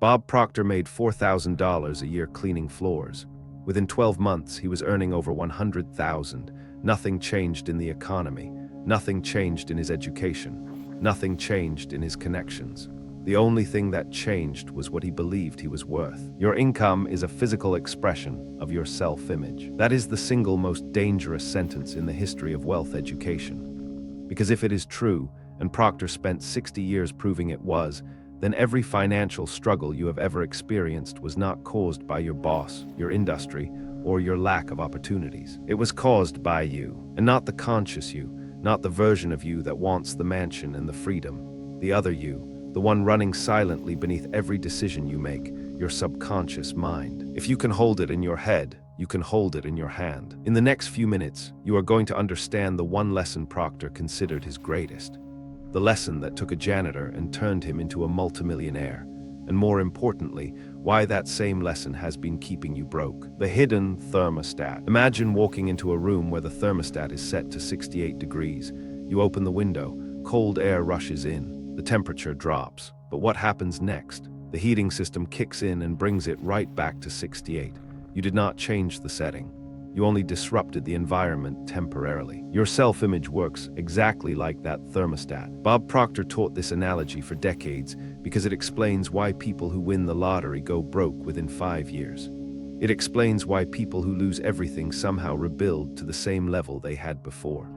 Bob Proctor made $4,000 a year cleaning floors. Within 12 months, he was earning over $100,000. Nothing changed in the economy. Nothing changed in his education. Nothing changed in his connections. The only thing that changed was what he believed he was worth. Your income is a physical expression of your self-image. That is the single most dangerous sentence in the history of wealth education. Because if it is true, and Proctor spent 60 years proving it was, then every financial struggle you have ever experienced was not caused by your boss, your industry, or your lack of opportunities. It was caused by you, and not the conscious you, not the version of you that wants the mansion and the freedom. The other you, the one running silently beneath every decision you make, your subconscious mind. If you can hold it in your head, you can hold it in your hand. In the next few minutes, you are going to understand the one lesson Proctor considered his greatest. The lesson that took a janitor and turned him into a multimillionaire. And more importantly, why that same lesson has been keeping you broke. The hidden thermostat. Imagine walking into a room where the thermostat is set to 68 degrees. You open the window, cold air rushes in. The temperature drops. But what happens next? The heating system kicks in and brings it right back to 68. You did not change the setting. You only disrupted the environment temporarily. Your self-image works exactly like that thermostat. Bob Proctor taught this analogy for decades because it explains why people who win the lottery go broke within 5 years. It explains why people who lose everything somehow rebuild to the same level they had before.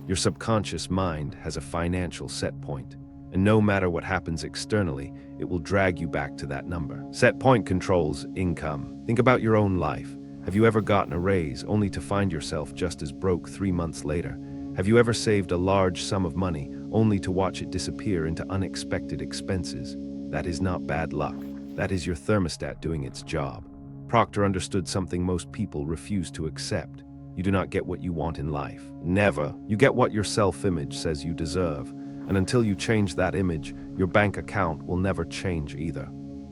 Your subconscious mind has a financial set point. And no matter what happens externally, it will drag you back to that number. Set point controls income. Think about your own life. Have you ever gotten a raise only to find yourself just as broke 3 months later? Have you ever saved a large sum of money only to watch it disappear into unexpected expenses? That is not bad luck. That is your thermostat doing its job. Proctor understood something most people refuse to accept. You do not get what you want in life. Never. You get what your self-image says you deserve. And until you change that image, your bank account will never change either.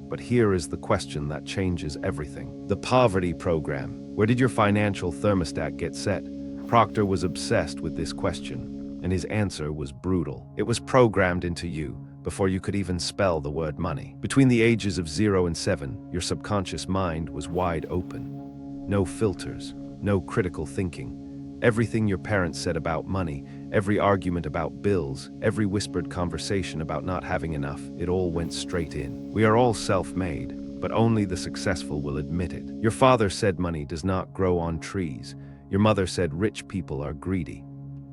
But here is the question that changes everything. The poverty program. Where did your financial thermostat get set? Proctor was obsessed with this question, and his answer was brutal. It was programmed into you before you could even spell the word money. Between the ages of 0 and 7, your subconscious mind was wide open. No filters, no critical thinking. Everything your parents said about money, every argument about bills, every whispered conversation about not having enough, it all went straight in. We are all self-made, but only the successful will admit it. Your father said money does not grow on trees. Your mother said rich people are greedy.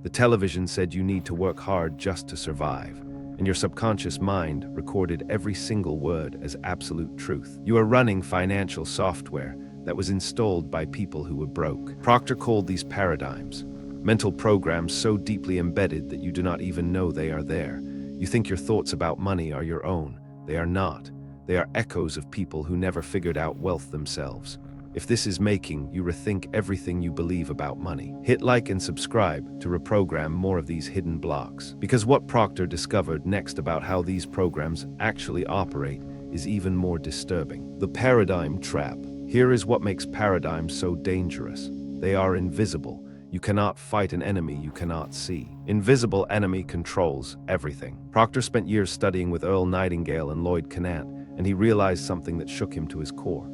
The television said you need to work hard just to survive. And your subconscious mind recorded every single word as absolute truth. You are running financial software that was installed by people who were broke. Proctor called these paradigms, mental programs so deeply embedded that you do not even know they are there. You think your thoughts about money are your own. They are not. They are echoes of people who never figured out wealth themselves. If this is making you rethink everything you believe about money, hit like and subscribe to reprogram more of these hidden blocks. Because what Proctor discovered next about how these programs actually operate is even more disturbing. The paradigm trap. Here is what makes paradigms so dangerous. They are invisible. You cannot fight an enemy you cannot see. Invisible enemy controls everything. Proctor spent years studying with Earl Nightingale and Lloyd Conant, and he realized something that shook him to his core.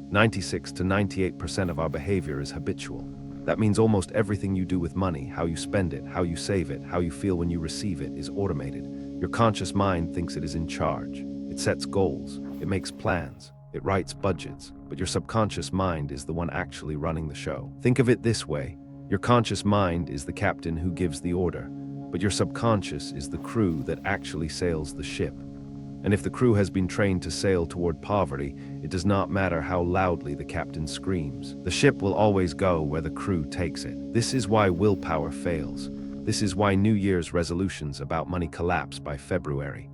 96 to 98% of our behavior is habitual. That means almost everything you do with money, how you spend it, how you save it, how you feel when you receive it, is automated. Your conscious mind thinks it is in charge. It sets goals. It makes plans. It writes budgets. But your subconscious mind is the one actually running the show. Think of it this way. Your conscious mind is the captain who gives the order, but your subconscious is the crew that actually sails the ship. And if the crew has been trained to sail toward poverty, it does not matter how loudly the captain screams. The ship will always go where the crew takes it. This is why willpower fails. This is why New Year's resolutions about money collapse by February.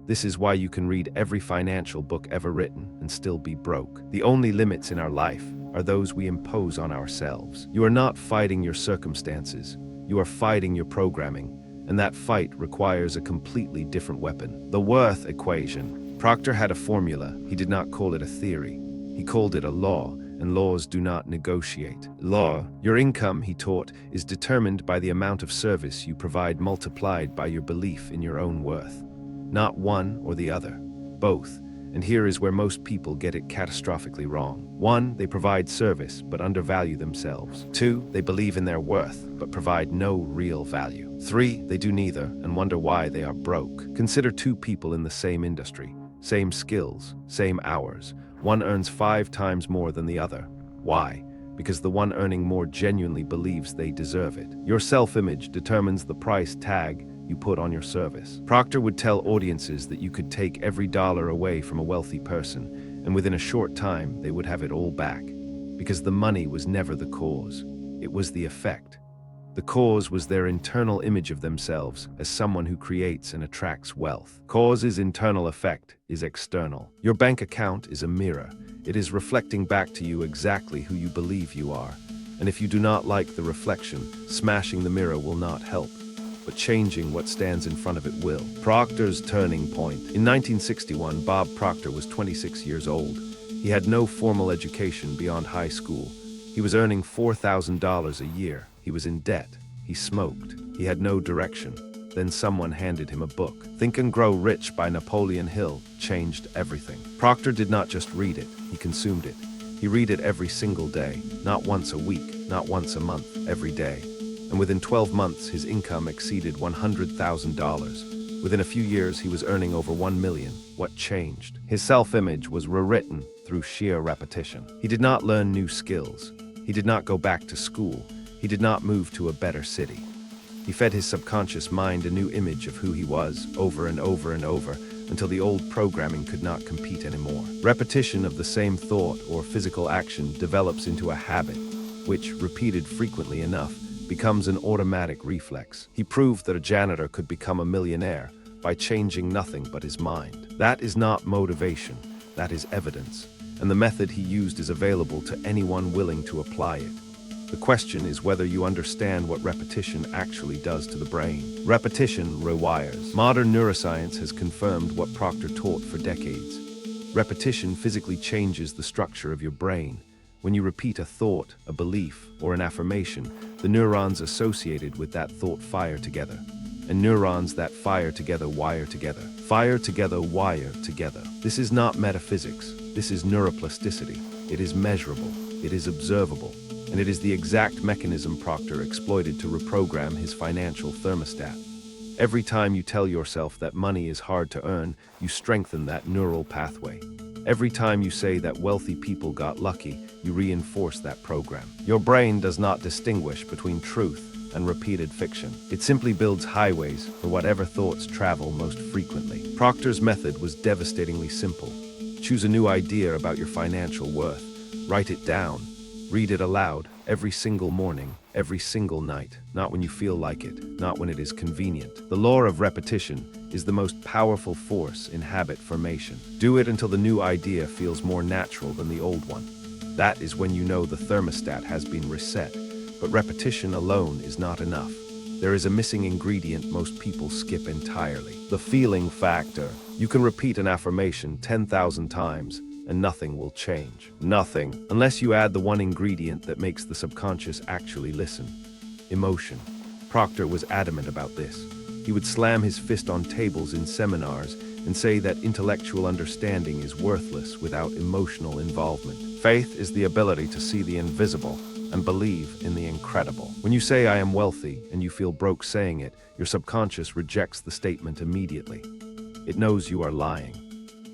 This is why you can read every financial book ever written and still be broke. The only limits in our life are those we impose on ourselves. You are not fighting your circumstances. You are fighting your programming. And that fight requires a completely different weapon. The worth equation. Proctor had a formula. He did not call it a theory. He called it a law, and laws do not negotiate. Law. Your income, he taught, is determined by the amount of service you provide multiplied by your belief in your own worth. Not one or the other. Both. And here is where most people get it catastrophically wrong. 1, they provide service but undervalue themselves. 2, they believe in their worth but provide no real value. 3, they do neither and wonder why they are broke. Consider 2 people in the same industry, same skills, same hours. One earns 5 times more than the other. Why? Because the one earning more genuinely believes they deserve it. Your self-image determines the price tag you put on your service. Proctor would tell audiences that you could take every dollar away from a wealthy person, and within a short time they would have it all back. Because the money was never the cause, it was the effect. The cause was their internal image of themselves as someone who creates and attracts wealth. Cause is internal, effect is external. Your bank account is a mirror. It is reflecting back to you exactly who you believe you are. And if you do not like the reflection, smashing the mirror will not help, but changing what stands in front of it will. Proctor's turning point. In 1961, Bob Proctor was 26 years old. He had no formal education beyond high school. He was earning $4,000 a year. He was in debt. He smoked. He had no direction. Then someone handed him a book. Think and Grow Rich by Napoleon Hill changed everything. Proctor did not just read it, he consumed it. He read it every single day, not once a week, not once a month, every day. And within 12 months, his income exceeded $100,000. Within a few years, he was earning over $1 million. What changed? His self-image was rewritten through sheer repetition. He did not learn new skills. He did not go back to school. He did not move to a better city. He fed his subconscious mind a new image of who he was, over and over and over, until the old programming could not compete anymore. Repetition of the same thought or physical action develops into a habit, which, repeated frequently enough, becomes an automatic reflex. He proved that a janitor could become a millionaire by changing nothing but his mind. That is not motivation, that is evidence, and the method he used is available to anyone willing to apply it. The question is whether you understand what repetition actually does to the brain. Repetition rewires. Modern neuroscience has confirmed what Proctor taught for decades. Repetition physically changes the structure of your brain. When you repeat a thought, a belief, or an affirmation, the neurons associated with that thought fire together. And neurons that fire together wire together. Fire together, wire together. This is not metaphysics. This is neuroplasticity. It is measurable. It is observable. And it is the exact mechanism Proctor exploited to reprogram his financial thermostat. Every time you tell yourself that money is hard to earn, you strengthen that neural pathway. Every time you say that wealthy people got lucky, you reinforce that program. Your brain does not distinguish between truth and repeated fiction. It simply builds highways for whatever thoughts travel most frequently. Proctor's method was devastatingly simple. Choose a new idea about your financial worth. Write it down. Read it aloud every single morning, every single night, not when you feel like it, not when it is convenient. The law of repetition is the most powerful force in habit formation. Do it until the new idea feels more natural than the old one. That is when you know the thermostat has been reset. But repetition alone is not enough. There is a missing ingredient most people skip entirely: the feeling factor. You can repeat an affirmation 10,000 times, and nothing will change. Nothing, unless you add the one ingredient that makes the subconscious actually listen: emotion. Proctor was adamant about this. He would slam his fist on tables in seminars and say that intellectual understanding is worthless without emotional involvement. Faith is the ability to see the invisible and believe in the incredible. When you say "I am wealthy" and you feel broke saying it, your subconscious rejects the statement immediately. It knows you are lying.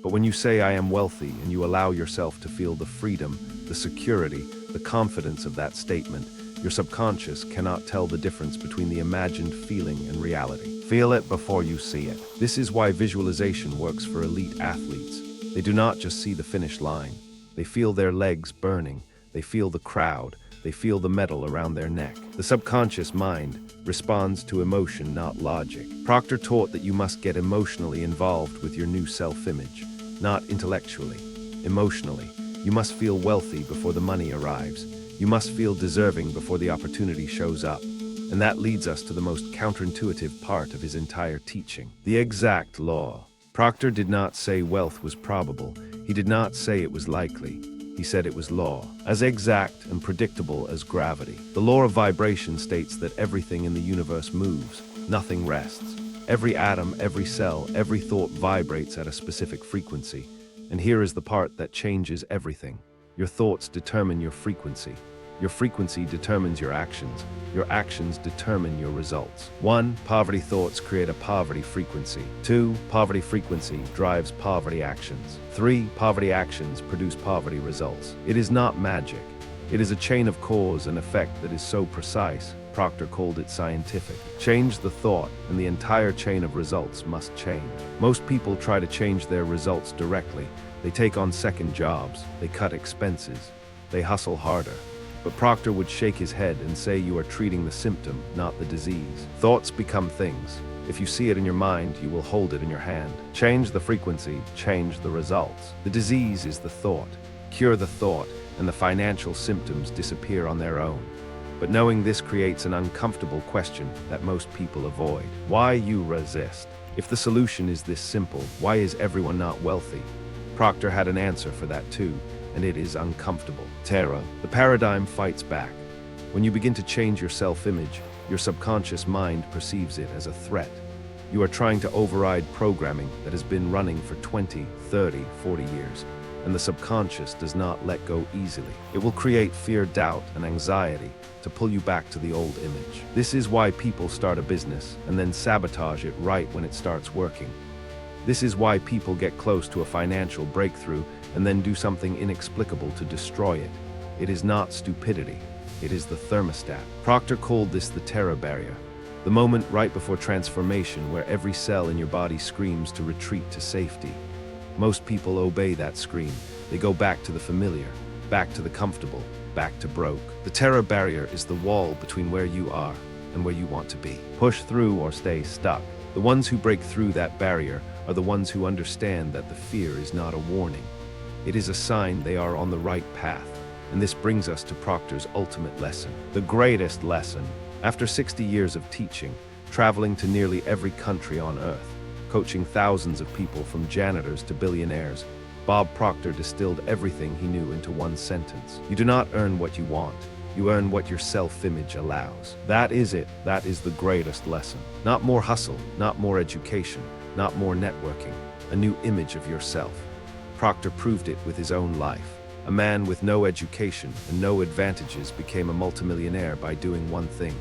But when you say "I am wealthy" and you allow yourself to feel the freedom, the security, the confidence of that statement, your subconscious cannot tell the difference between the imagined feeling and reality. Feel it before you see it. This is why visualization works for elite athletes. They do not just see the finish line. They feel their legs burning. They feel the crowd. They feel the metal around their neck. The subconscious mind responds to emotion, not logic. Proctor taught that you must get emotionally involved with your new self-image, not intellectually, emotionally. You must feel wealthy before the money arrives. You must feel deserving before the opportunity shows up. And that leads us to the most counterintuitive part of his entire teaching: the exact law. Proctor did not say wealth was probable. He did not say it was likely. He said it was law, as exact and predictable as gravity. The law of vibration states that everything in the universe moves, nothing rests. Every atom, every cell, every thought vibrates at a specific frequency. And here is the part that changes everything. Your thoughts determine your frequency. Your frequency determines your actions. Your actions determine your results. 1. Poverty thoughts create a poverty frequency. 2. Poverty frequency drives poverty actions. 3. Poverty actions produce poverty results. It is not magic. It is a chain of cause and effect that is so precise, Proctor called it scientific. Change the thought, and the entire chain of results must change. Most people try to change their results directly. They take on second jobs. They cut expenses. They hustle harder. But Proctor would shake his head and say you are treating the symptom, not the disease. Thoughts become things. If you see it in your mind, you will hold it in your hand. Change the frequency, change the results. The disease is the thought. Cure the thought, and the financial symptoms disappear on their own. But knowing this creates an uncomfortable question that most people avoid. Why you resist? If the solution is this simple, why is everyone not wealthy? Proctor had an answer for that too, and it is uncomfortable. Terror. The paradigm fights back. When you begin to change your self-image, your subconscious mind perceives it as a threat. You are trying to override programming that has been running for 20, 30, 40 years, and the subconscious does not let go easily. It will create fear, doubt, and anxiety to pull you back to the old image. This is why people start a business and then sabotage it right when it starts working. This is why people get close to a financial breakthrough and then do something inexplicable to destroy it. It is not stupidity. It is the thermostat. Proctor called this the terror barrier, the moment right before transformation where every cell in your body screams to retreat to safety. Most people obey that scream. They go back to the familiar, back to the comfortable, back to broke. The terror barrier is the wall between where you are and where you want to be. Push through or stay stuck. The ones who break through that barrier are the ones who understand that the fear is not a warning. It is a sign they are on the right path. And this brings us to Proctor's ultimate lesson, the greatest lesson. After 60 years of teaching, traveling to nearly every country on earth, coaching thousands of people from janitors to billionaires, Bob Proctor distilled everything he knew into one sentence. You do not earn what you want. You earn what your self-image allows. That is it. That is the greatest lesson. Not more hustle, not more education, not more networking, a new image of yourself. Proctor proved it with his own life. A man with no education and no advantages became a multimillionaire by doing one thing.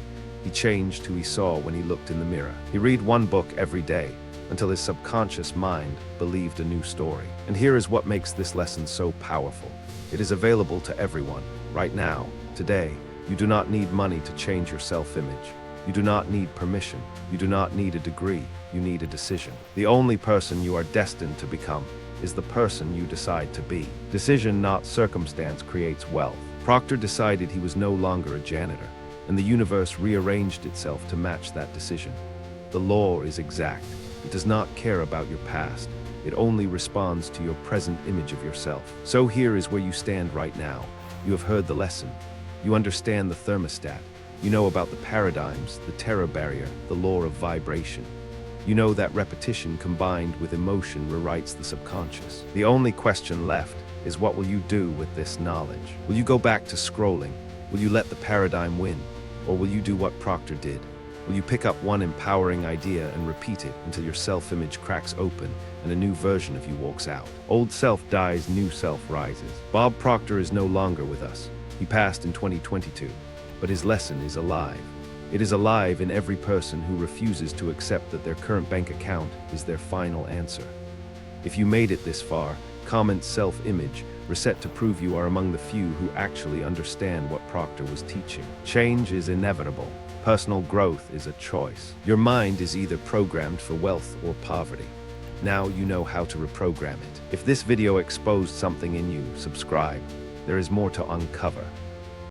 He changed who he saw when he looked in the mirror. He read one book every day until his subconscious mind believed a new story. And here is what makes this lesson so powerful. It is available to everyone, right now, today. You do not need money to change your self-image. You do not need permission. You do not need a degree. You need a decision. The only person you are destined to become is the person you decide to be. Decision, not circumstance, creates wealth. Proctor decided he was no longer a janitor, and the universe rearranged itself to match that decision. The law is exact. It does not care about your past. It only responds to your present image of yourself. So here is where you stand right now. You have heard the lesson. You understand the thermostat. You know about the paradigms, the terror barrier, the law of vibration. You know that repetition combined with emotion rewrites the subconscious. The only question left is, what will you do with this knowledge? Will you go back to scrolling? Will you let the paradigm win? Or will you do what Proctor did? Will you pick up one empowering idea and repeat it until your self-image cracks open and a new version of you walks out? Old self dies, new self rises. Bob Proctor is no longer with us. He passed in 2022, but his lesson is alive. It is alive in every person who refuses to accept that their current bank account is their final answer. If you made it this far, comment self-image, reset to prove you are among the few who actually understand what Proctor was teaching. Change is inevitable. Personal growth is a choice. Your mind is either programmed for wealth or poverty. Now you know how to reprogram it. If this video exposed something in you, subscribe. There is more to uncover.